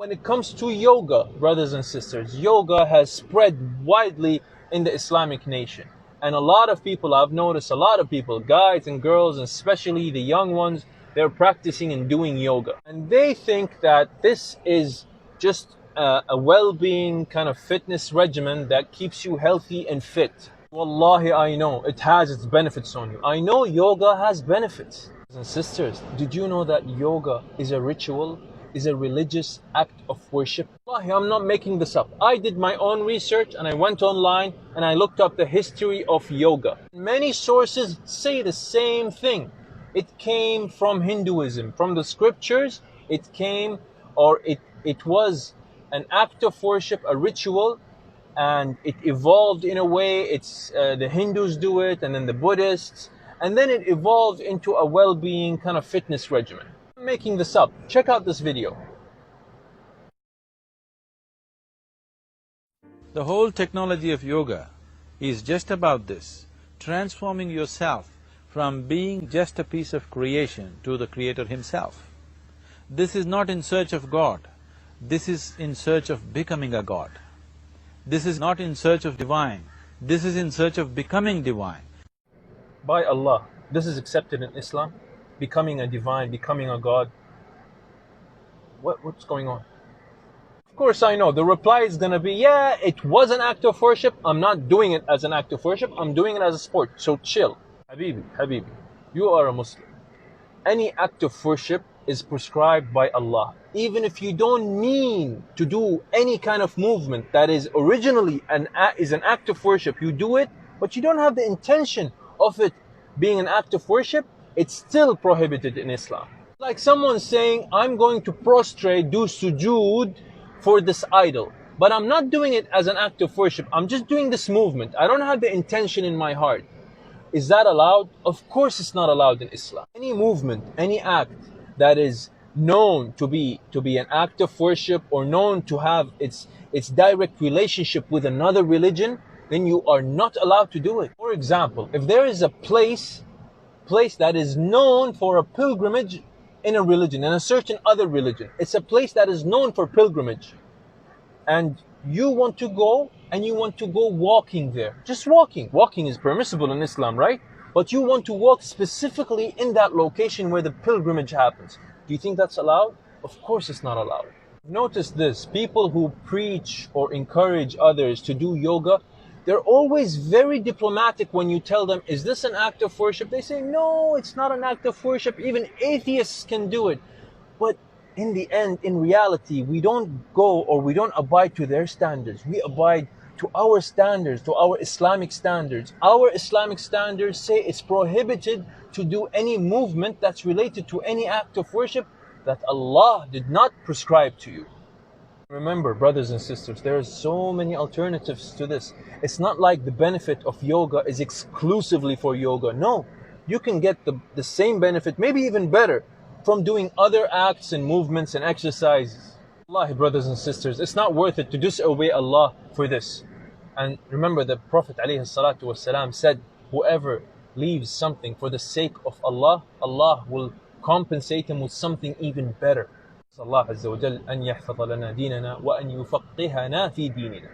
When it comes to yoga, brothers and sisters, yoga has spread widely in the Islamic nation. And a lot of people, I've noticed a lot of people, guys and girls, and especially the young ones, they're practicing and doing yoga. And they think that this is just a well-being kind of fitness regimen that keeps you healthy and fit. Wallahi, I know it has its benefits on you. I know yoga has benefits. Brothers and sisters, did you know that yoga is a ritual? Is a religious act of worship? Wallahi, I'm not making this up. I did my own research and I went online and I looked up the history of yoga. Many sources say the same thing. It came from Hinduism, from the scriptures. It was an act of worship, a ritual, and it evolved in a way. It's the Hindus do it, and then the Buddhists, and then it evolved into a well-being kind of fitness regimen. I'm making this up. Check out this video. The whole technology of yoga is just about this, transforming yourself from being just a piece of creation to the Creator Himself. This is not in search of God, this is in search of becoming a God. This is not in search of divine, this is in search of becoming divine. By Allah, this is accepted in Islam? Becoming a divine, becoming a God? What's going on? Of course I know, the reply is gonna be, yeah, it was an act of worship, I'm not doing it as an act of worship, I'm doing it as a sport, so chill. Habibi, you are a Muslim. Any act of worship is prescribed by Allah. Even if you don't mean to do any kind of movement that is originally an act of worship, you do it, but you don't have the intention of it being an act of worship, it's still prohibited in Islam. Like someone saying, I'm going to prostrate, do sujood for this idol, but I'm not doing it as an act of worship, I'm just doing this movement. I don't have the intention in my heart. Is that allowed? Of course it's not allowed in Islam. Any movement, any act that is known to be an act of worship or known to have its direct relationship with another religion, then you are not allowed to do it. For example, if there is a place that is known for a pilgrimage in a religion, in a certain other religion, it's a place that is known for pilgrimage, and you want to go walking there, just walking is permissible in Islam, right? But you want to walk specifically in that location where the pilgrimage happens. Do you think that's allowed? Of course it's not allowed. Notice this, people who preach or encourage others to do yoga, they're always very diplomatic when you tell them, is this an act of worship? They say, no, it's not an act of worship, even atheists can do it. But in the end, in reality, we don't abide to their standards. We abide to our standards, to our Islamic standards. Our Islamic standards say it's prohibited to do any movement that's related to any act of worship that Allah did not prescribe to you. Remember, brothers and sisters, there are so many alternatives to this. It's not like the benefit of yoga is exclusively for yoga. No, you can get the same benefit, maybe even better, from doing other acts and movements and exercises. Wallahi, brothers and sisters, it's not worth it to disobey Allah for this. And remember, the Prophet ﷺ said, whoever leaves something for the sake of Allah, Allah will compensate him with something even better. نسأل الله عز وجل أن يحفظ لنا ديننا وأن يفقهنا في ديننا.